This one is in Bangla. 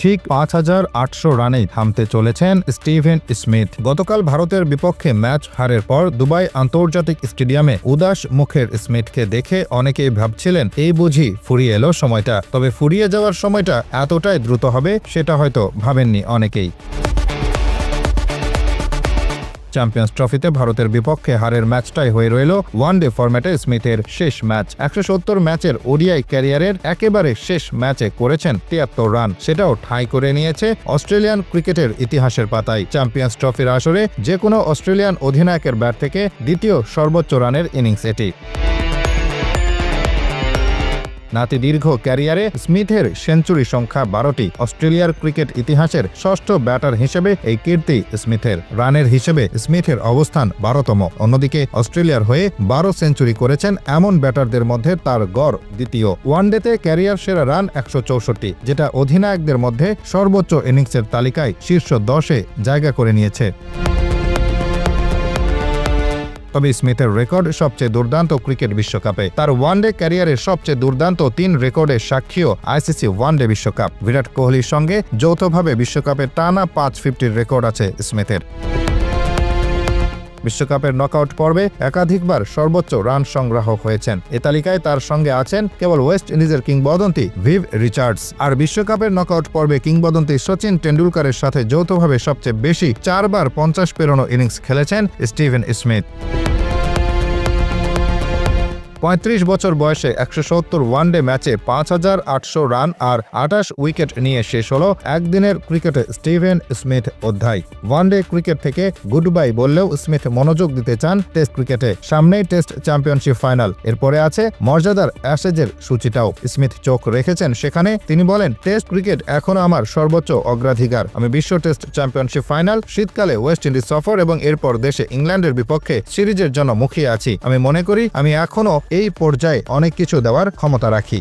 ঠিক ৫,৮০০ রানেই থামতে চলেছেন স্টিভেন স্মিথ। গতকাল ভারতের বিপক্ষে ম্যাচ হারের পর দুবাই আন্তর্জাতিক স্টেডিয়ামে উদাস মুখের স্মিথকে দেখে অনেকেই ভাবছিলেন এই বুঝি ফুরিয়ে এলো সময়টা। তবে ফুরিয়ে যাওয়ার সময়টা এতটাই দ্রুত হবে সেটা হয়তো ভাবেননি অনেকেই। চ্যাম্পিয়ন্স ট্রফিতে ভারতের বিপক্ষে হারের ম্যাচটাই হয়ে রইল ওয়ানডে ফরম্যাটে স্মিথের শেষ ম্যাচ। ১৭০ ম্যাচের ওডিআই ক্যারিয়ারের একেবারে শেষ ম্যাচে করেছেন ৭৩ রান, সেটাও ঠাঁই করে নিয়েছে অস্ট্রেলিয়ান ক্রিকেটের ইতিহাসের পাতায়। চ্যাম্পিয়ন্স ট্রফির আসরে যে কোনো অস্ট্রেলিয়ান অধিনায়কের ব্যাট থেকে দ্বিতীয় সর্বোচ্চ রানের ইনিংস এটি। নাতি দীর্ঘ ক্যারিয়ারে স্মিথের সেঞ্চুরি সংখ্যা ১২টি। অস্ট্রেলিয়ার ক্রিকেট ইতিহাসের ষষ্ঠ ব্যাটার হিসেবে এই কীর্তি স্মিথের। রানের হিসেবে স্মিথের অবস্থান ১২তম। অন্যদিকে অস্ট্রেলিয়ার হয়ে ১২ সেঞ্চুরি করেছেন এমন ব্যাটারদের মধ্যে তার গড় দ্বিতীয়। ওয়ানডেতে ক্যারিয়ার সেরা রান ১৬৪, যেটা অধিনায়কদের মধ্যে সর্বোচ্চ ইনিংসের তালিকায় শীর্ষ ১০-এ জায়গা করে নিয়েছে। তবে স্মিথের রেকর্ড সবচেয়ে দুর্দান্ত ক্রিকেট বিশ্বকাপে। তার ওয়ানডে ক্যারিয়ারের সবচেয়ে দুর্দান্ত ৩ রেকর্ডের সাক্ষীও আইসিসি ওয়ানডে বিশ্বকাপ। বিরাট কোহলির সঙ্গে যৌথভাবে বিশ্বকাপে টানা ৫50 রেকর্ড আছে স্মিথের। বিশ্বকাপের নকআউট পর্বে একাধিকবার সর্বোচ্চ রান সংগ্রাহক হয়েছেন। এ তালিকায় তার সঙ্গে আছেন কেবল ওয়েস্ট ইন্ডিজের কিংবদন্তি ভিভ রিচার্ডস। আর বিশ্বকাপের নকআউট পর্বে কিংবদন্তি সচিন টেন্ডুলকারের সাথে যৌথভাবে সবচেয়ে বেশি ৪ বার ৫০ পেরোনো ইনিংস খেলেছেন স্টিভেন স্মিথ। ৩৫ বছর বয়সে ১৭০ ওয়ানডে ম্যাচে ৫,৮০০ রান আর ২৮ উইকেট নিয়ে শেষ হল একদিনের ক্রিকেটে স্টিভেন স্মিথ অধ্যায়। ওয়ানডে ক্রিকেট থেকে গুড বাই বললেও স্মিথ মনোযোগ দিতে চান টেস্ট ক্রিকেটে। সামনেই টেস্ট চ্যাম্পিয়নশিপ ফাইনাল, এরপরে আছে মর্যাদার অ্যাশেজের সূচিটাও। স্মিথ চোখ রেখেছেন সেখানে। তিনি বলেন, টেস্ট ক্রিকেট এখনো আমার সর্বোচ্চ অগ্রাধিকার। আমি বিশ্ব টেস্ট চ্যাম্পিয়নশিপ ফাইনাল, শীতকালে ওয়েস্ট ইন্ডিজ সফর এবং এরপর দেশে ইংল্যান্ডের বিপক্ষে সিরিজের জন্য মুখিয়ে আছি। আমি মনে করি আমি এখনো এই পর্যায়ে অনেক কিছু দেওয়ার ক্ষমতা রাখি।